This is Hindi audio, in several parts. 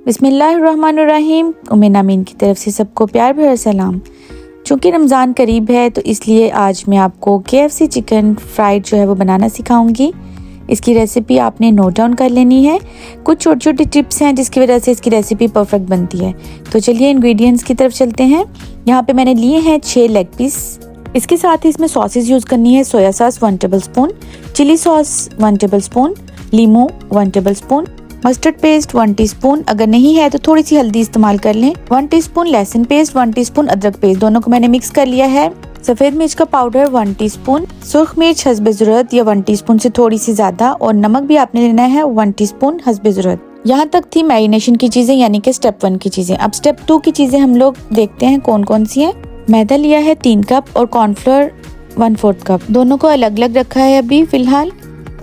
बिस्मिल्लाहिर्रहमानिर्रहीम। उम्मे नामीन की तरफ से सबको प्यार भरा सलाम। चूँकि रमज़ान करीब है तो इसलिए आज मैं आपको KFC चिकन फ्राइड जो है वो बनाना सिखाऊंगी। इसकी रेसिपी आपने नोट डाउन कर लेनी है। कुछ छोटी छोटी टिप्स हैं जिसकी वजह से इसकी रेसिपी परफेक्ट बनती है। तो चलिए इंग्रेडिएंट्स की तरफ चलते हैं। यहाँ पे मैंने लिए हैं 6 लेग पीस। इसके साथ ही इसमें सॉसेज यूज़ करनी है। Soya sauce 1 tablespoon, chilli sauce 1 tablespoon, लीमू 1 tablespoon, mustard paste 1 teaspoon, अगर नहीं है तो थोड़ी सी हल्दी इस्तेमाल कर लें, 1 टीस्पून लहसुन पेस्ट, 1 टीस्पून अदरक पेस्ट, दोनों को मैंने मिक्स कर लिया है। सफेद मिर्च का पाउडर 1 टीस्पून, सुर्ख मिर्च हस्बे ज़रूरत या 1 टीस्पून से थोड़ी सी ज्यादा, और नमक भी आपने लेना है 1 टीस्पून हस्बे ज़रूरत। यहाँ तक थी मैरिनेशन की चीजें, यानी कि स्टेप 1 की चीजें। अब स्टेप 2 की चीजें हम लोग देखते हैं कौन कौन सी है। मैदा लिया है 3 कप और कॉर्नफ्लोर 1/4 कप, दोनों को अलग अलग रखा है। अभी फिलहाल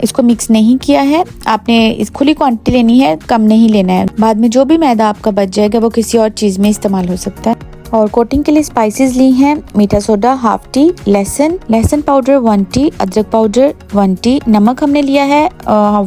इसको मिक्स नहीं किया है। आपने इस खुली क्वांटिटी लेनी है, कम नहीं लेना है। बाद में जो भी मैदा आपका बच जाएगा वो किसी और चीज में इस्तेमाल हो सकता है। और कोटिंग के लिए स्पाइसेस ली हैं, मीठा सोडा 1/2 टी, लहसुन पाउडर 1 टी, अदरक पाउडर 1 टी, नमक हमने लिया है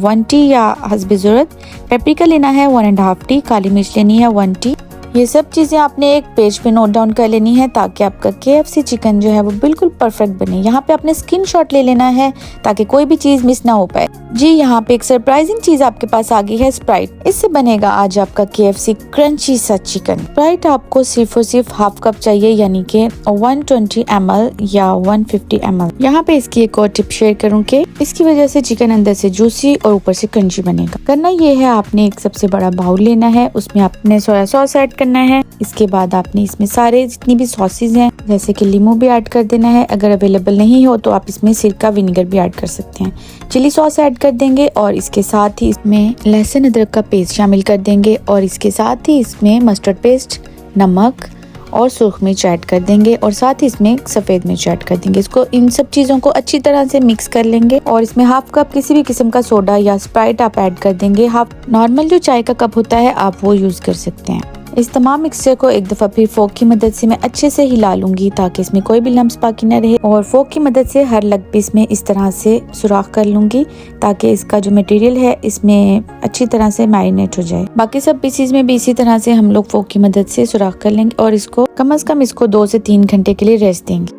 1 टी या हस्बे ज़रूरत, पेपरिका लेना है 1.5 टी, काली मिर्च लेनी है 1 टी। ये सब चीजें आपने एक पेज पे नोट डाउन कर लेनी है ताकि आपका KFC चिकन जो है वो बिल्कुल परफेक्ट बने। यहाँ पे आपने स्क्रीनशॉट ले लेना है ताकि कोई भी चीज मिस ना हो पाए। जी, यहाँ पे एक सरप्राइजिंग चीज आपके पास आ गई है, स्प्राइट। इससे बनेगा आज आपका KFC क्रंची सा चिकन। स्प्राइट आपको सिर्फ और सिर्फ 1/2 कप चाहिए, यानी कि 120 ml या 150 ml। यहाँ पे इसकी एक और टिप शेयर करूँ कि इसकी वजह से चिकन अंदर से जूसी और ऊपर से क्रंची बनेगा। करना ये है, आपने एक सबसे बड़ा बाउल लेना है, उसमें आपने सोया सॉस ऐड करना है। इसके बाद आपने इसमें सारे जितनी भी सॉसेज हैं, जैसे कि लीमू भी ऐड कर देना है। अगर अवेलेबल नहीं हो तो आप इसमें सिरका विनेगर भी ऐड कर सकते हैं। चिली सॉस ऐड कर देंगे और इसके साथ ही इसमें लहसुन अदरक का पेस्ट शामिल कर देंगे और इसके साथ ही इसमें मस्टर्ड पेस्ट, नमक और सुर्ख मिर्च ऐड कर देंगे और साथ ही इसमें सफेद मिर्च ऐड कर देंगे। इसको इन सब चीजों को अच्छी तरह से मिक्स कर लेंगे और इसमें 1/2 कप किसी भी किस्म का सोडा या स्प्राइट आप ऐड कर देंगे। नॉर्मल जो चाय का कप होता है आप वो यूज कर सकते हैं। इस तमाम मिक्सचर को एक दफा फिर फोक की मदद से मैं अच्छे से हिला लूंगी ताकि इसमें कोई भी लम्स बाकी न रहे, और फोक की मदद से हर लेग पीस में इस तरह से सुराख कर लूंगी ताकि इसका जो मटेरियल है इसमें अच्छी तरह से मैरिनेट हो जाए। बाकी सब पीसीज में भी इसी तरह से हम लोग फोक की मदद से सुराख कर लेंगे और इसको कम से कम 2 से 3 घंटे के लिए रेस्ट देंगे।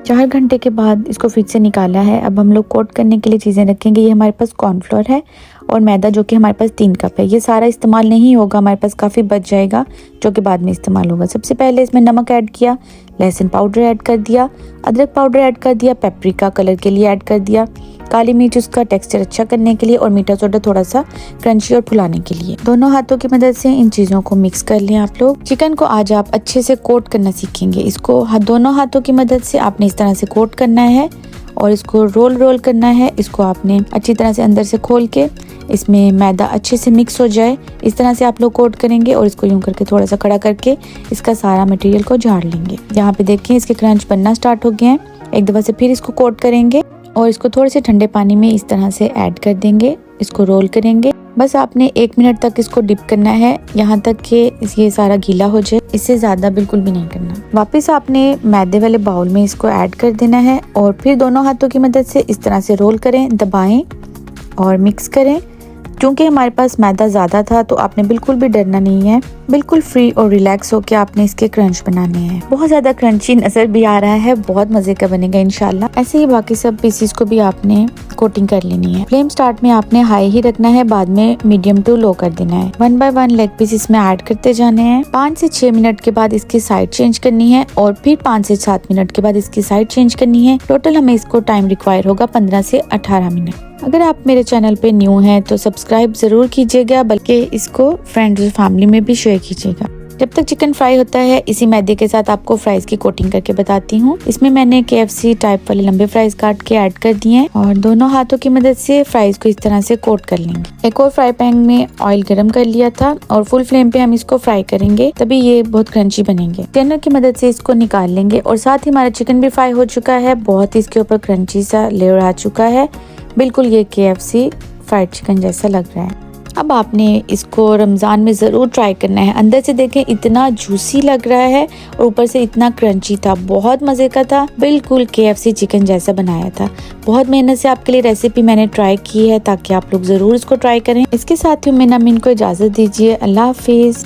4 घंटे के बाद इसको फ्रिज से निकाला है। अब हम लोग कोट करने के लिए चीजें रखेंगे। ये हमारे पास कॉर्नफ्लोर है और मैदा जो कि हमारे पास 3 कप है। ये सारा इस्तेमाल नहीं होगा, हमारे पास काफ़ी बच जाएगा जो कि बाद में इस्तेमाल होगा। सबसे पहले इसमें नमक ऐड किया, लहसुन पाउडर ऐड कर दिया, अदरक पाउडर ऐड कर दिया, पेपरिका कलर के लिए ऐड कर दिया, काली मिर्च उसका टेक्सचर अच्छा करने के लिए, और मीठा सोडा थोड़ा सा क्रंची और फुलाने के लिए। दोनों हाथों की मदद से इन चीज़ों को मिक्स कर लें आप लोग। चिकन को आज आप अच्छे से कोट करना सीखेंगे। इसको दोनों हाथों की मदद से आपने इस तरह से कोट करना है और इसको रोल करना है। इसको आपने अच्छी तरह से अंदर से खोल के इसमें मैदा अच्छे से मिक्स हो जाए, इस तरह से आप लोग कोट करेंगे और इसको यूं करके थोड़ा सा खड़ा करके इसका सारा मटेरियल को झाड़ लेंगे। यहाँ पे देखिए इसके क्रंच बनना स्टार्ट हो गए हैं। एक दफा से फिर इसको कोट करेंगे और इसको थोड़े से ठंडे पानी में इस तरह से ऐड कर देंगे। इसको रोल करेंगे। बस आपने 1 मिनट तक इसको डिप करना है, यहाँ तक कि ये सारा गीला हो जाए। इससे ज्यादा बिल्कुल भी नहीं करना। वापस आपने मैदे वाले बाउल में इसको ऐड कर देना है और फिर दोनों हाथों की मदद से इस तरह से रोल करें, दबाएं और मिक्स करें। क्योंकि हमारे पास मैदा ज़्यादा था तो आपने बिल्कुल भी डरना नहीं है, बिल्कुल फ्री और रिलैक्स होकर आपने इसके क्रंच बनाने हैं। बहुत ज़्यादा क्रंची नज़र भी आ रहा है, बहुत मज़े का बनेगा इंशाल्लाह। ऐसे ही बाकी सब पीसीस को भी आपने कोटिंग कर लेनी है। फ्लेम स्टार्ट में आपने हाई ही रखना है, बाद में मीडियम टू लो कर देना है। 1 बाय 1 लेग पीस इसमें ऐड करते जाने हैं। 5 से 6 मिनट के बाद इसकी साइड चेंज करनी है और फिर 5 से 7 मिनट के बाद इसकी साइड चेंज करनी है। टोटल हमें इसको टाइम रिक्वायर होगा 15 से 18 मिनट। अगर आप मेरे चैनल पे न्यू हैं तो सब्सक्राइब जरूर कीजिएगा, बल्कि इसको फ्रेंड्स और फैमिली में भी शेयर कीजिएगा। जब तक चिकन फ्राई होता है इसी मैदे के साथ आपको फ्राइज की कोटिंग करके बताती हूँ। इसमें मैंने KFC टाइप वाले लंबे फ्राइज काट के ऐड कर दिए हैं और दोनों हाथों की मदद से फ्राइज को इस तरह से कोट कर लेंगे। एक और फ्राई पैन में ऑयल गरम कर लिया था और फुल फ्लेम पे हम इसको फ्राई करेंगे, तभी ये बहुत क्रंची बनेंगे। स्ट्रेनर की मदद से इसको निकाल लेंगे और साथ ही हमारा चिकन भी फ्राई हो चुका है। बहुत ही इसके ऊपर क्रंची सा लेयर आ चुका है, बिल्कुल ये KFC फ्राइड चिकन जैसा लग रहा है। अब आपने इसको रमज़ान में ज़रूर ट्राई करना है। अंदर से देखें इतना जूसी लग रहा है और ऊपर से इतना क्रंची था, बहुत मज़े का था, बिल्कुल KFC चिकन जैसा बनाया था। बहुत मेहनत से आपके लिए रेसिपी मैंने ट्राई की है ताकि आप लोग ज़रूर इसको ट्राई करें। इसके साथ ही उम्मीद नामीन को इजाज़त दीजिए। अल्लाह हाफिज़।